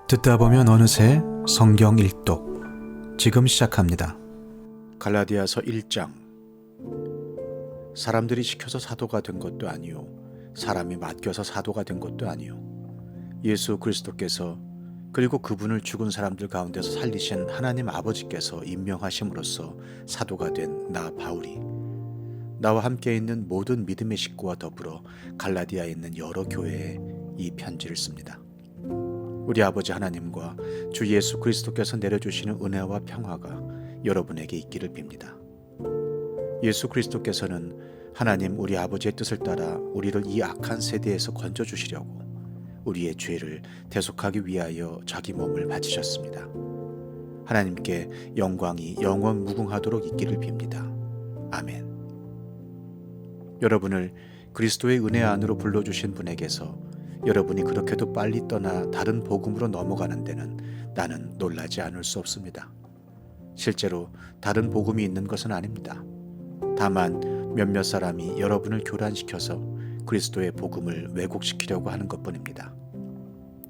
듣다 보면 어느새 성경 일독 지금 시작합니다. 갈라디아서 1장. 사람들이 시켜서 사도가 된 것도 아니요 사람이 맡겨서 사도가 된 것도 아니요 예수 그리스도께서 그리고 그분을 죽은 사람들 가운데서 살리신 하나님 아버지께서 임명하심으로써 사도가 된 나 바울이 나와 함께 있는 모든 믿음의 식구와 더불어 갈라디아에 있는 여러 교회에 이 편지를 씁니다. 우리 아버지 하나님과 주 예수 그리스도께서 내려주시는 은혜와 평화가 여러분에게 있기를 빕니다. 예수 그리스도께서는 하나님 우리 아버지의 뜻을 따라 우리를 이 악한 세대에서 건져주시려고 우리의 죄를 대속하기 위하여 자기 몸을 바치셨습니다. 하나님께 영광이 영원 무궁하도록 있기를 빕니다. 아멘. 여러분을 그리스도의 은혜 안으로 불러주신 분에게서 여러분이 그렇게도 빨리 떠나 다른 복음으로 넘어가는 데는 나는 놀라지 않을 수 없습니다. 실제로 다른 복음이 있는 것은 아닙니다. 다만 몇몇 사람이 여러분을 교란시켜서 그리스도의 복음을 왜곡시키려고 하는 것뿐입니다.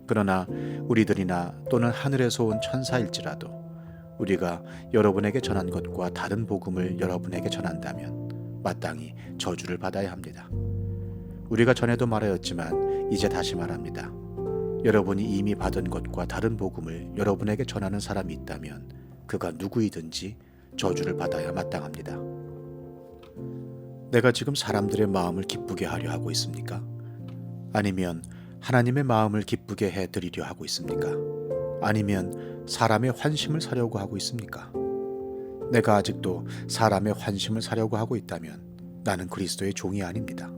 그러나 우리들이나 또는 하늘에서 온 천사일지라도 우리가 여러분에게 전한 것과 다른 복음을 여러분에게 전한다면 마땅히 저주를 받아야 합니다. 우리가 전에도 말하였지만 이제 다시 말합니다. 여러분이 이미 받은 것과 다른 복음을 여러분에게 전하는 사람이 있다면 그가 누구이든지 저주를 받아야 마땅합니다. 내가 지금 사람들의 마음을 기쁘게 하려 하고 있습니까? 아니면 하나님의 마음을 기쁘게 해드리려 하고 있습니까? 아니면 사람의 환심을 사려고 하고 있습니까? 내가 아직도 사람의 환심을 사려고 하고 있다면 나는 그리스도의 종이 아닙니다.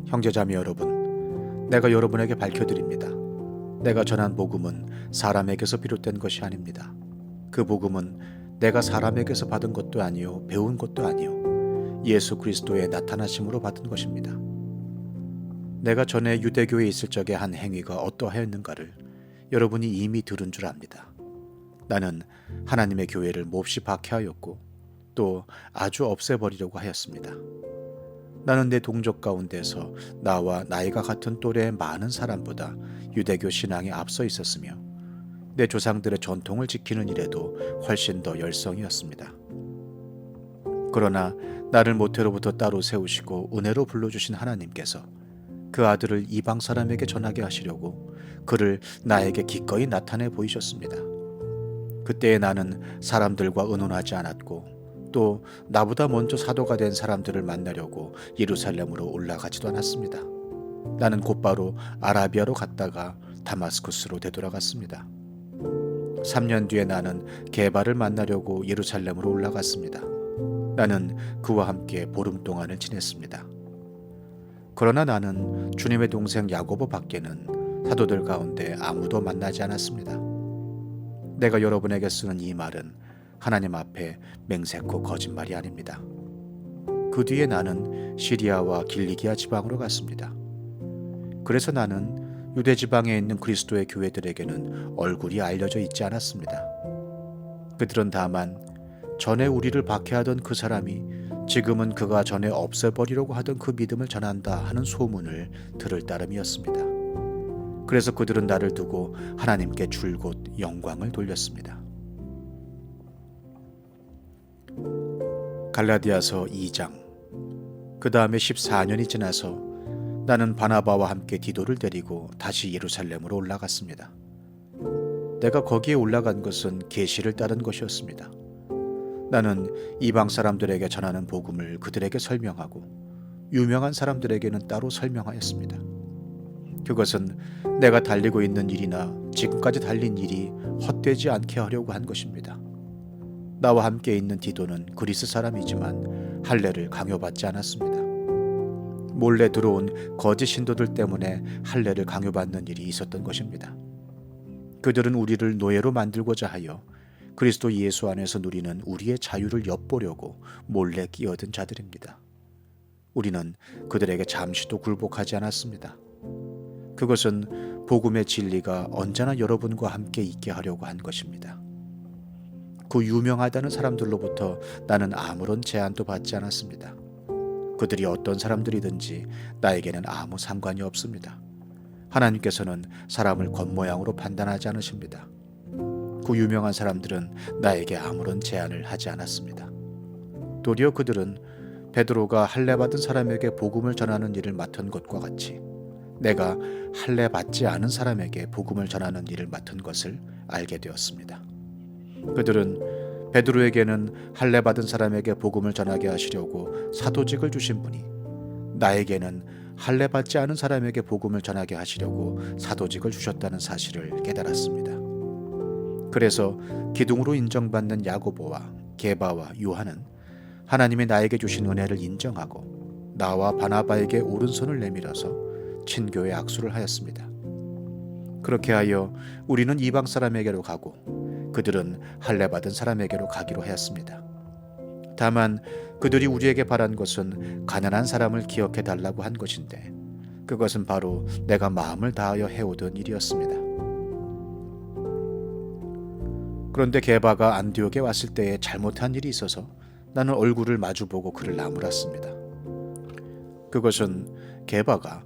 형제자매 여러분, 내가 여러분에게 밝혀드립니다. 내가 전한 복음은 사람에게서 비롯된 것이 아닙니다. 그 복음은 내가 사람에게서 받은 것도 아니요 배운 것도 아니요 예수 그리스도의 나타나심으로 받은 것입니다. 내가 전에 유대교에 있을 적에 한 행위가 어떠하였는가를 여러분이 이미 들은 줄 압니다. 나는 하나님의 교회를 몹시 박해하였고 또 아주 없애버리려고 하였습니다. 나는 내 동족 가운데서 나와 나이가 같은 또래의 많은 사람보다 유대교 신앙에 앞서 있었으며 내 조상들의 전통을 지키는 일에도 훨씬 더 열성이었습니다. 그러나 나를 모태로부터 따로 세우시고 은혜로 불러주신 하나님께서 그 아들을 이방 사람에게 전하게 하시려고 그를 나에게 기꺼이 나타내 보이셨습니다. 그때에 나는 사람들과 의논하지 않았고 또 나보다 먼저 사도가 된 사람들을 만나려고 예루살렘으로 올라가지도 않았습니다. 나는 곧바로 아라비아로 갔다가 다마스쿠스로 되돌아갔습니다. 3년 뒤에 나는 게바를 만나려고 예루살렘으로 올라갔습니다. 나는 그와 함께 보름 동안을 지냈습니다. 그러나 나는 주님의 동생 야고보 밖에는 사도들 가운데 아무도 만나지 않았습니다. 내가 여러분에게 쓰는 이 말은 하나님 앞에 맹세코 거짓말이 아닙니다. 그 뒤에 나는 시리아와 길리기아 지방으로 갔습니다. 그래서 나는 유대 지방에 있는 그리스도의 교회들에게는 얼굴이 알려져 있지 않았습니다. 그들은 다만 전에 우리를 박해하던 그 사람이 지금은 그가 전에 없애버리려고 하던 그 믿음을 전한다 하는 소문을 들을 따름이었습니다. 그래서 그들은 나를 두고 하나님께 줄곧 영광을 돌렸습니다. 갈라디아서 2장. 그 다음에 14년이 지나서 나는 바나바와 함께 디도를 데리고 다시 예루살렘으로 올라갔습니다. 내가 거기에 올라간 것은 계시를 따른 것이었습니다. 나는 이방 사람들에게 전하는 복음을 그들에게 설명하고 유명한 사람들에게는 따로 설명하였습니다. 그것은 내가 달리고 있는 일이나 지금까지 달린 일이 헛되지 않게 하려고 한 것입니다. 나와 함께 있는 디도는 그리스 사람이지만 할례를 강요받지 않았습니다. 몰래 들어온 거짓 신도들 때문에 할례를 강요받는 일이 있었던 것입니다. 그들은 우리를 노예로 만들고자 하여 그리스도 예수 안에서 누리는 우리의 자유를 엿보려고 몰래 끼어든 자들입니다. 우리는 그들에게 잠시도 굴복하지 않았습니다. 그것은 복음의 진리가 언제나 여러분과 함께 있게 하려고 한 것입니다. 그 유명하다는 사람들로부터 나는 아무런 제안도 받지 않았습니다. 그들이 어떤 사람들이든지 나에게는 아무 상관이 없습니다. 하나님께서는 사람을 겉모양으로 판단하지 않으십니다. 그 유명한 사람들은 나에게 아무런 제안을 하지 않았습니다. 도리어 그들은 베드로가 할례받은 사람에게 복음을 전하는 일을 맡은 것과 같이 내가 할례받지 않은 사람에게 복음을 전하는 일을 맡은 것을 알게 되었습니다. 그들은 베드로에게는 할례받은 사람에게 복음을 전하게 하시려고 사도직을 주신 분이 나에게는 할례받지 않은 사람에게 복음을 전하게 하시려고 사도직을 주셨다는 사실을 깨달았습니다. 그래서 기둥으로 인정받는 야고보와 게바와 요한은 하나님이 나에게 주신 은혜를 인정하고 나와 바나바에게 오른손을 내밀어서 친교의 악수를 하였습니다. 그렇게 하여 우리는 이방 사람에게로 가고 그들은 할례받은 사람에게로 가기로 하였습니다. 다만 그들이 우리에게 바란 것은 가난한 사람을 기억해 달라고 한 것인데 그것은 바로 내가 마음을 다하여 해오던 일이었습니다. 그런데 게바가 안디옥에 왔을 때에 잘못한 일이 있어서 나는 얼굴을 마주보고 그를 나무랐습니다. 그것은 게바가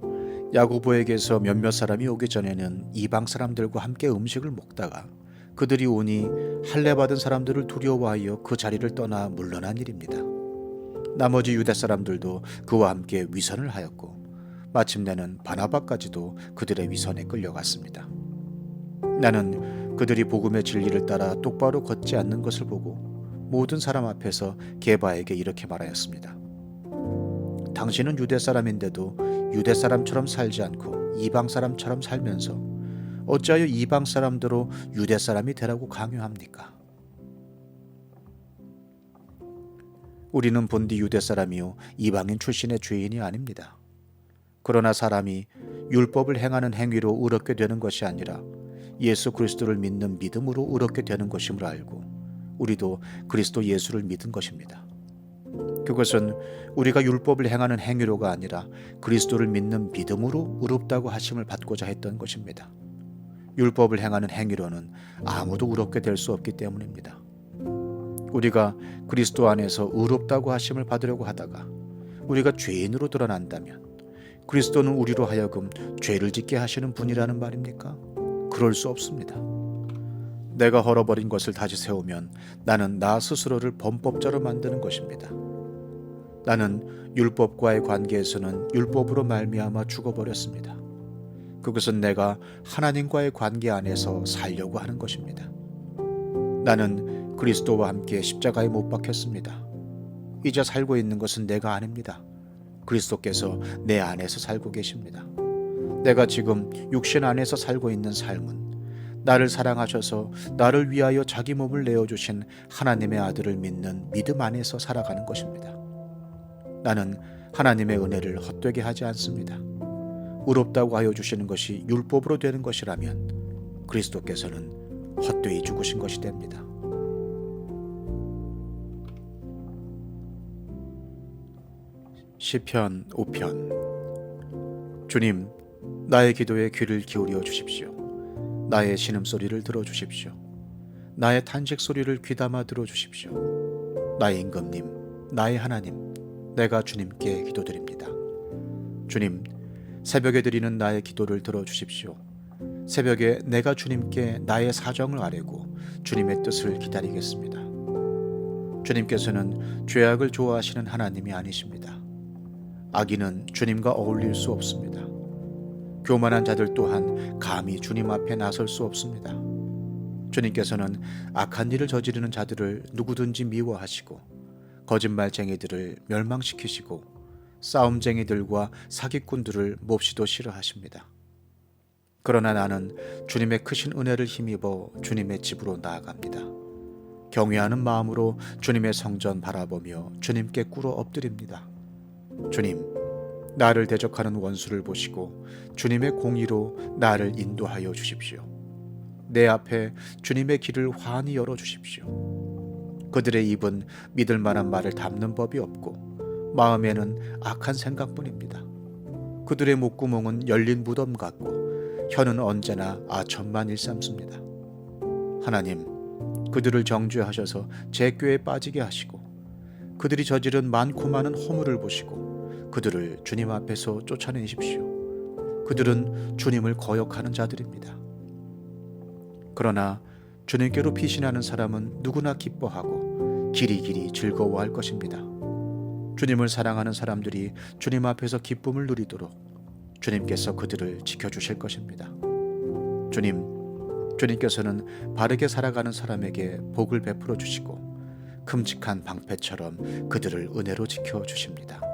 야고보에게서 몇몇 사람이 오기 전에는 이방 사람들과 함께 음식을 먹다가 그들이 오니 할례받은 사람들을 두려워하여 그 자리를 떠나 물러난 일입니다. 나머지 유대 사람들도 그와 함께 위선을 하였고 마침내는 바나바까지도 그들의 위선에 끌려갔습니다. 나는 그들이 복음의 진리를 따라 똑바로 걷지 않는 것을 보고 모든 사람 앞에서 게바에게 이렇게 말하였습니다. 당신은 유대 사람인데도 유대 사람처럼 살지 않고 이방 사람처럼 살면서 어찌하여 이방 사람대로 유대 사람이 되라고 강요합니까? 우리는 본디 유대 사람이요 이방인 출신의 죄인이 아닙니다. 그러나 사람이 율법을 행하는 행위로 의롭게 되는 것이 아니라 예수 그리스도를 믿는 믿음으로 의롭게 되는 것임을 알고 우리도 그리스도 예수를 믿은 것입니다. 그것은 우리가 율법을 행하는 행위로가 아니라 그리스도를 믿는 믿음으로 의롭다고 하심을 받고자 했던 것입니다. 율법을 행하는 행위로는 아무도 의롭게 될 수 없기 때문입니다. 우리가 그리스도 안에서 의롭다고 하심을 받으려고 하다가 우리가 죄인으로 드러난다면 그리스도는 우리로 하여금 죄를 짓게 하시는 분이라는 말입니까? 그럴 수 없습니다. 내가 헐어버린 것을 다시 세우면 나는 나 스스로를 범법자로 만드는 것입니다. 나는 율법과의 관계에서는 율법으로 말미암아 죽어버렸습니다. 그것은 내가 하나님과의 관계 안에서 살려고 하는 것입니다. 나는 그리스도와 함께 십자가에 못 박혔습니다. 이제 살고 있는 것은 내가 아닙니다. 그리스도께서 내 안에서 살고 계십니다. 내가 지금 육신 안에서 살고 있는 삶은 나를 사랑하셔서 나를 위하여 자기 몸을 내어주신 하나님의 아들을 믿는 믿음 안에서 살아가는 것입니다. 나는 하나님의 은혜를 헛되게 하지 않습니다. 의롭다고 하여 주시는 것이 율법으로 되는 것이라면 그리스도께서는 헛되이 죽으신 것이 됩니다. 시편 5편. 주님, 나의 기도에 귀를 기울여 주십시오. 나의 신음소리를 들어주십시오. 나의 탄식소리를 귀담아 들어주십시오. 나의 임금님, 나의 하나님, 내가 주님께 기도드립니다. 주님, 새벽에 드리는 나의 기도를 들어주십시오. 새벽에 내가 주님께 나의 사정을 아뢰고 주님의 뜻을 기다리겠습니다. 주님께서는 죄악을 좋아하시는 하나님이 아니십니다. 악인은 주님과 어울릴 수 없습니다. 교만한 자들 또한 감히 주님 앞에 나설 수 없습니다. 주님께서는 악한 일을 저지르는 자들을 누구든지 미워하시고 거짓말쟁이들을 멸망시키시고 싸움쟁이들과 사기꾼들을 몹시도 싫어하십니다. 그러나 나는 주님의 크신 은혜를 힘입어 주님의 집으로 나아갑니다. 경외하는 마음으로 주님의 성전 바라보며 주님께 꿇어 엎드립니다. 주님, 나를 대적하는 원수를 보시고 주님의 공의로 나를 인도하여 주십시오. 내 앞에 주님의 길을 환히 열어주십시오. 그들의 입은 믿을 만한 말을 담는 법이 없고 마음에는 악한 생각뿐입니다. 그들의 목구멍은 열린 무덤 같고 혀는 언제나 아첨만 일삼습니다. 하나님, 그들을 정죄하셔서 제 꾀에 빠지게 하시고 그들이 저지른 많고 많은 허물을 보시고 그들을 주님 앞에서 쫓아내십시오. 그들은 주님을 거역하는 자들입니다. 그러나 주님께로 피신하는 사람은 누구나 기뻐하고 길이길이 즐거워할 것입니다. 주님을 사랑하는 사람들이 주님 앞에서 기쁨을 누리도록 주님께서 그들을 지켜주실 것입니다. 주님께서는 바르게 살아가는 사람에게 복을 베풀어 주시고 큼직한 방패처럼 그들을 은혜로 지켜주십니다.